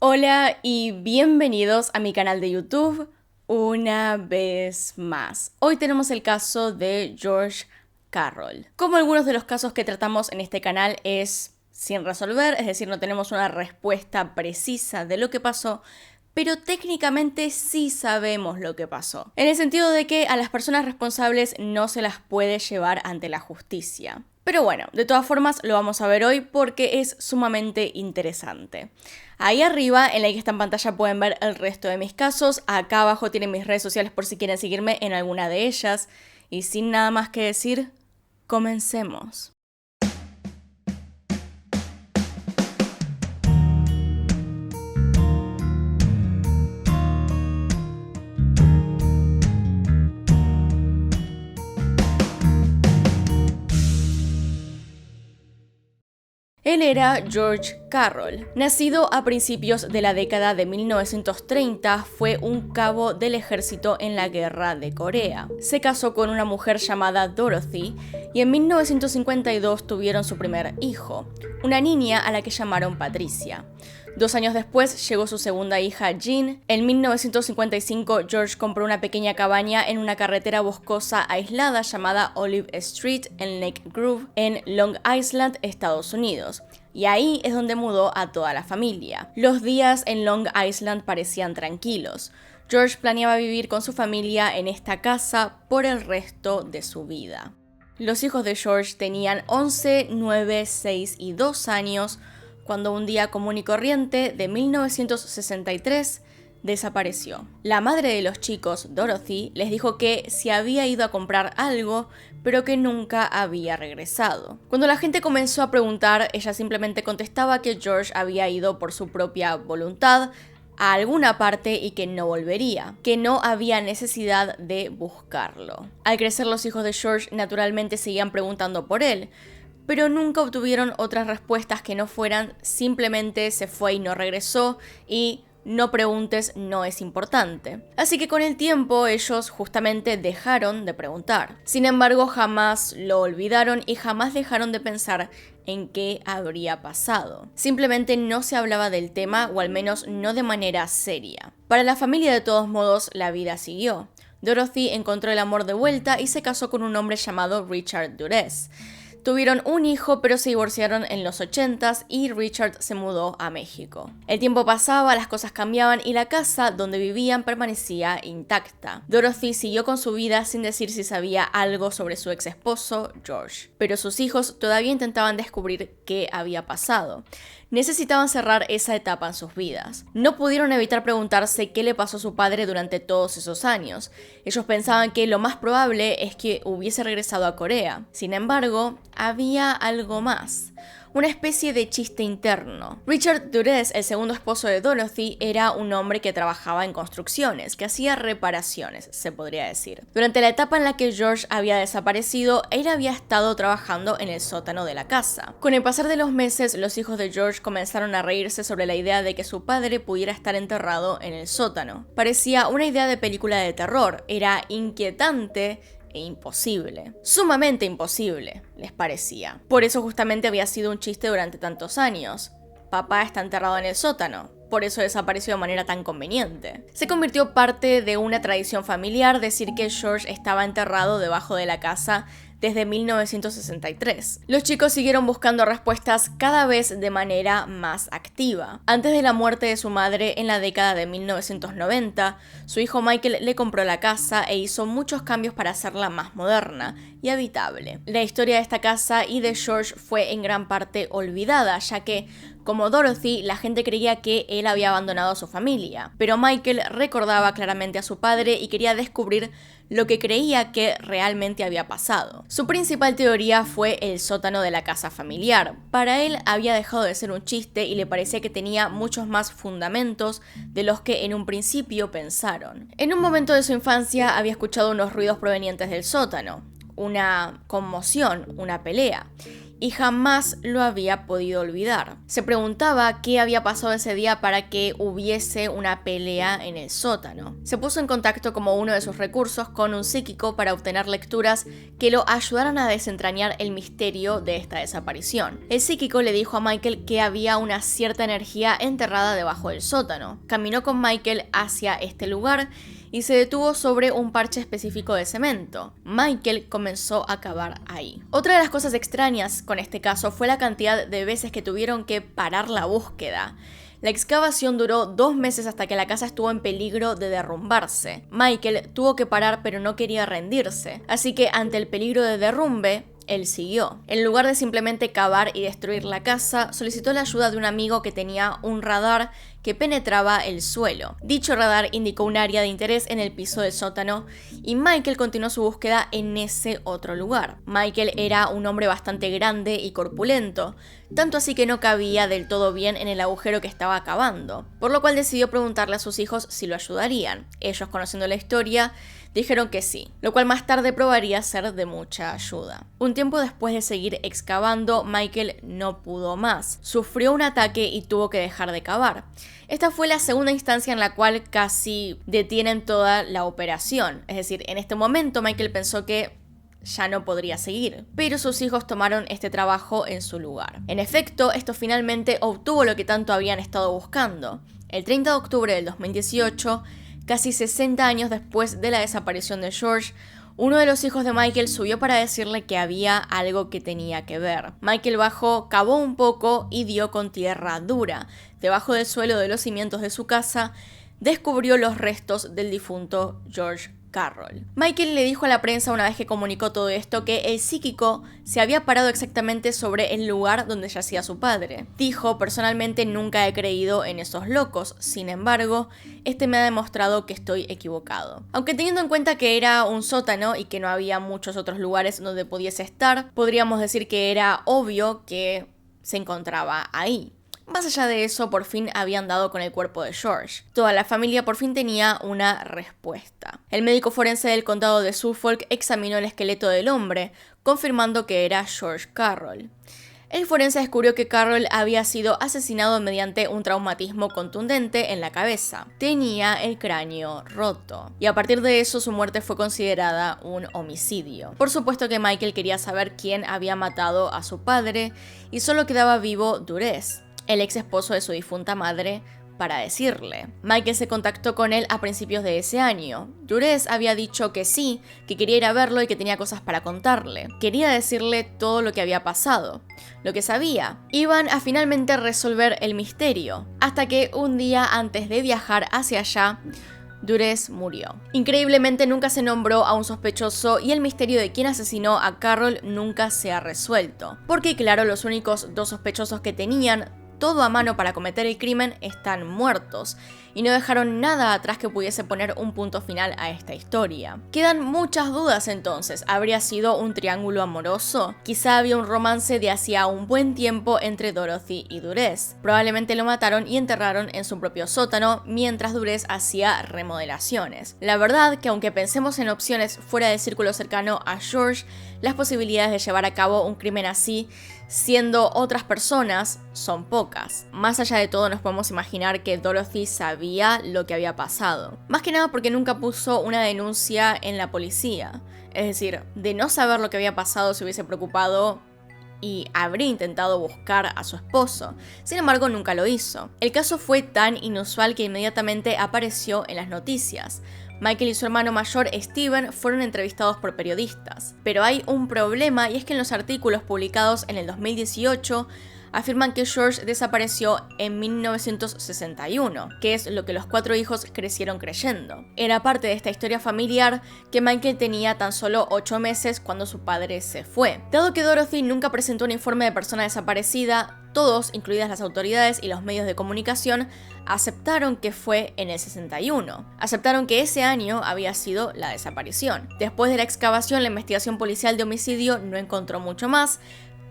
Hola y bienvenidos a mi canal de YouTube una vez más. Hoy tenemos el caso de George Carroll. Como algunos de los casos que tratamos en este canal es sin resolver, es decir, no tenemos una respuesta precisa de lo que pasó, pero técnicamente sí sabemos lo que pasó. En el sentido de que a las personas responsables no se las puede llevar ante la justicia. Pero bueno, de todas formas lo vamos a ver hoy porque es sumamente interesante. Ahí arriba, en la que está en pantalla, pueden ver el resto de mis casos. Acá abajo tienen mis redes sociales por si quieren seguirme en alguna de ellas. Y sin nada más que decir, comencemos. Él era George Carroll. Nacido a principios de la década de 1930, fue un cabo del ejército en la Guerra de Corea. Se casó con una mujer llamada Dorothy y en 1952 tuvieron su primer hijo, una niña a la que llamaron Patricia. 2 años después llegó su segunda hija, Jean. En 1955, George compró una pequeña cabaña en una carretera boscosa aislada llamada Olive Street en Lake Grove, en Long Island, Estados Unidos. Y ahí es donde mudó a toda la familia. Los días en Long Island parecían tranquilos. George planeaba vivir con su familia en esta casa por el resto de su vida. Los hijos de George tenían 11, 9, 6 y 2 años, cuando un día común y corriente de 1963 desapareció. La madre de los chicos, Dorothy, les dijo que se había ido a comprar algo, pero que nunca había regresado. Cuando la gente comenzó a preguntar, ella simplemente contestaba que George había ido por su propia voluntad a alguna parte y que no volvería, que no había necesidad de buscarlo. Al crecer, los hijos de George naturalmente seguían preguntando por él, pero nunca obtuvieron otras respuestas que no fueran simplemente se fue y no regresó y no preguntes, no es importante. Así que con el tiempo ellos justamente dejaron de preguntar. Sin embargo, jamás lo olvidaron y jamás dejaron de pensar en qué habría pasado. Simplemente no se hablaba del tema, o al menos no de manera seria. Para la familia, de todos modos, la vida siguió. Dorothy encontró el amor de vuelta y se casó con un hombre llamado Richard Dures. Tuvieron un hijo, pero se divorciaron en los 80s y Richard se mudó a México. El tiempo pasaba, las cosas cambiaban y la casa donde vivían permanecía intacta. Dorothy siguió con su vida sin decir si sabía algo sobre su ex esposo, George. Pero sus hijos todavía intentaban descubrir qué había pasado. Necesitaban cerrar esa etapa en sus vidas. No pudieron evitar preguntarse qué le pasó a su padre durante todos esos años. Ellos pensaban que lo más probable es que hubiese regresado a Corea. Sin embargo, había algo más. Una especie de chiste interno. Richard Dures, el segundo esposo de Dorothy, era un hombre que trabajaba en construcciones, que hacía reparaciones, se podría decir. Durante la etapa en la que George había desaparecido, él había estado trabajando en el sótano de la casa. Con el pasar de los meses, los hijos de George comenzaron a reírse sobre la idea de que su padre pudiera estar enterrado en el sótano. Parecía una idea de película de terror, era inquietante e imposible. Sumamente imposible, les parecía. Por eso justamente había sido un chiste durante tantos años. Papá está enterrado en el sótano. Por eso desapareció de manera tan conveniente. Se convirtió parte de una tradición familiar decir que George estaba enterrado debajo de la casa desde 1963. Los chicos siguieron buscando respuestas cada vez de manera más activa. Antes de la muerte de su madre en la década de 1990, su hijo Michael le compró la casa e hizo muchos cambios para hacerla más moderna y habitable. La historia de esta casa y de George fue en gran parte olvidada, ya que, como Dorothy, la gente creía que él había abandonado a su familia. Pero Michael recordaba claramente a su padre y quería descubrir lo que creía que realmente había pasado. Su principal teoría fue el sótano de la casa familiar. Para él había dejado de ser un chiste y le parecía que tenía muchos más fundamentos de los que en un principio pensaron. En un momento de su infancia había escuchado unos ruidos provenientes del sótano, una conmoción, una pelea. y jamás lo había podido olvidar. Se preguntaba qué había pasado ese día para que hubiese una pelea en el sótano. Se puso en contacto como uno de sus recursos con un psíquico para obtener lecturas que lo ayudaran a desentrañar el misterio de esta desaparición. El psíquico le dijo a Michael que había una cierta energía enterrada debajo del sótano. Caminó con Michael hacia este lugar y se detuvo sobre un parche específico de cemento. Michael comenzó a cavar ahí. Otra de las cosas extrañas con este caso fue la cantidad de veces que tuvieron que parar la búsqueda. La excavación duró 2 meses hasta que la casa estuvo en peligro de derrumbarse. Michael tuvo que parar pero no quería rendirse, así que ante el peligro de derrumbe, él siguió. En lugar de simplemente cavar y destruir la casa, solicitó la ayuda de un amigo que tenía un radar que penetraba el suelo. Dicho radar indicó un área de interés en el piso del sótano y Michael continuó su búsqueda en ese otro lugar. Michael era un hombre bastante grande y corpulento, tanto así que no cabía del todo bien en el agujero que estaba cavando, por lo cual decidió preguntarle a sus hijos si lo ayudarían. Ellos, conociendo la historia, dijeron que sí, lo cual más tarde probaría ser de mucha ayuda. Un tiempo después de seguir excavando, Michael no pudo más. Sufrió un ataque y tuvo que dejar de cavar. Esta fue la segunda instancia en la cual casi detienen toda la operación. Es decir, en este momento Michael pensó que ya no podría seguir, pero sus hijos tomaron este trabajo en su lugar. En efecto, esto finalmente obtuvo lo que tanto habían estado buscando. El 30 de octubre del 2018, casi 60 años después de la desaparición de George, uno de los hijos de Michael subió para decirle que había algo que tenía que ver. Michael bajó, cavó un poco y dio con tierra dura. Debajo del suelo de los cimientos de su casa, descubrió los restos del difunto George Carroll. Michael le dijo a la prensa una vez que comunicó todo esto que el psíquico se había parado exactamente sobre el lugar donde yacía su padre. Dijo: personalmente nunca he creído en esos locos, sin embargo, este me ha demostrado que estoy equivocado. Aunque teniendo en cuenta que era un sótano y que no había muchos otros lugares donde pudiese estar, podríamos decir que era obvio que se encontraba ahí. Más allá de eso, por fin habían dado con el cuerpo de George. Toda la familia por fin tenía una respuesta. El médico forense del condado de Suffolk examinó el esqueleto del hombre, confirmando que era George Carroll. El forense descubrió que Carroll había sido asesinado mediante un traumatismo contundente en la cabeza. Tenía el cráneo roto. Y a partir de eso, su muerte fue considerada un homicidio. Por supuesto que Michael quería saber quién había matado a su padre y solo quedaba vivo Durez, el ex esposo de su difunta madre, para decirle. Michael se contactó con él a principios de ese año. Durez había dicho que sí, que quería ir a verlo y que tenía cosas para contarle. Quería decirle todo lo que había pasado, lo que sabía. Iban a finalmente resolver el misterio, hasta que un día antes de viajar hacia allá, Durez murió. Increíblemente nunca se nombró a un sospechoso y el misterio de quién asesinó a Carroll nunca se ha resuelto. Porque claro, los únicos 2 sospechosos que tenían todo a mano para cometer el crimen están muertos y no dejaron nada atrás que pudiese poner un punto final a esta historia. Quedan muchas dudas entonces. ¿Habría sido un triángulo amoroso? Quizá había un romance de hacía un buen tiempo entre Dorothy y Durez. Probablemente lo mataron y enterraron en su propio sótano mientras Durez hacía remodelaciones. La verdad que aunque pensemos en opciones fuera del círculo cercano a George, las posibilidades de llevar a cabo un crimen así siendo otras personas son pocas. Más allá de todo, nos podemos imaginar que Dorothy sabía lo que había pasado. Más que nada porque nunca puso una denuncia en la policía. Es decir, de no saber lo que había pasado se hubiese preocupado y habría intentado buscar a su esposo. Sin embargo, nunca lo hizo. El caso fue tan inusual que inmediatamente apareció en las noticias. Michael y su hermano mayor Steven fueron entrevistados por periodistas. Pero hay un problema y es que en los artículos publicados en el 2018 afirman que George desapareció en 1961, que es lo que los 4 hijos crecieron creyendo. Era parte de esta historia familiar que Michael tenía tan solo 8 meses cuando su padre se fue. Dado que Dorothy nunca presentó un informe de persona desaparecida, todos, incluidas las autoridades y los medios de comunicación, aceptaron que fue en el 61. Aceptaron que ese año había sido la desaparición. Después de la excavación, la investigación policial de homicidio no encontró mucho más,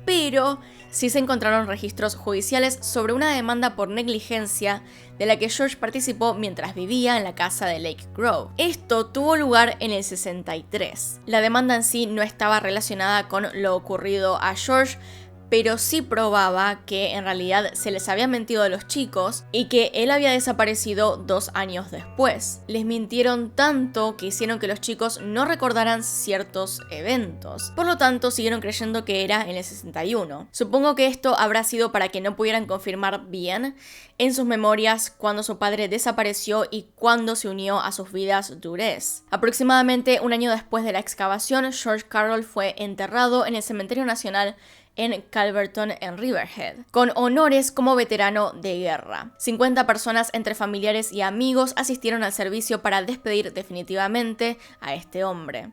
pero sí se encontraron registros judiciales sobre una demanda por negligencia de la que George participó mientras vivía en la casa de Lake Grove. Esto tuvo lugar en el 63. La demanda en sí no estaba relacionada con lo ocurrido a George, pero sí probaba que en realidad se les había mentido a los chicos y que él había desaparecido 2 años después. Les mintieron tanto que hicieron que los chicos no recordaran ciertos eventos. Por lo tanto, siguieron creyendo que era en el 61. Supongo que esto habrá sido para que no pudieran confirmar bien en sus memorias cuando su padre desapareció y cuando se unió a sus vidas Durez. Aproximadamente un año después de la excavación, George Carroll fue enterrado en el Cementerio Nacional en Calverton, en Riverhead, con honores como veterano de guerra. 50 personas entre familiares y amigos asistieron al servicio para despedir definitivamente a este hombre.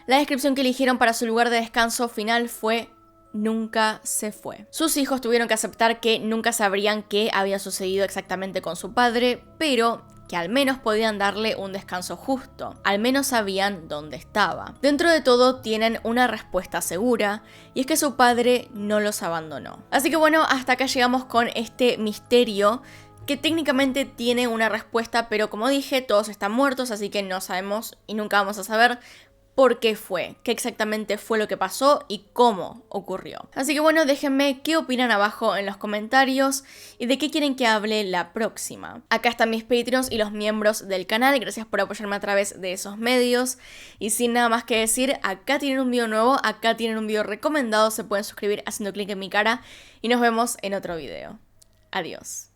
La descripción que eligieron para su lugar de descanso final fue: nunca se fue. Sus hijos tuvieron que aceptar que nunca sabrían qué había sucedido exactamente con su padre, pero que al menos podían darle un descanso justo, al menos sabían dónde estaba. Dentro de todo tienen una respuesta segura, y es que su padre no los abandonó. Así que bueno, hasta acá llegamos con este misterio que técnicamente tiene una respuesta, pero como dije, todos están muertos, así que no sabemos y nunca vamos a saber por qué fue, qué exactamente fue lo que pasó y cómo ocurrió. Así que bueno, déjenme qué opinan abajo en los comentarios y de qué quieren que hable la próxima. Acá están mis Patreons y los miembros del canal, gracias por apoyarme a través de esos medios. Y sin nada más que decir, acá tienen un video nuevo, acá tienen un video recomendado, se pueden suscribir haciendo clic en mi cara y nos vemos en otro video. Adiós.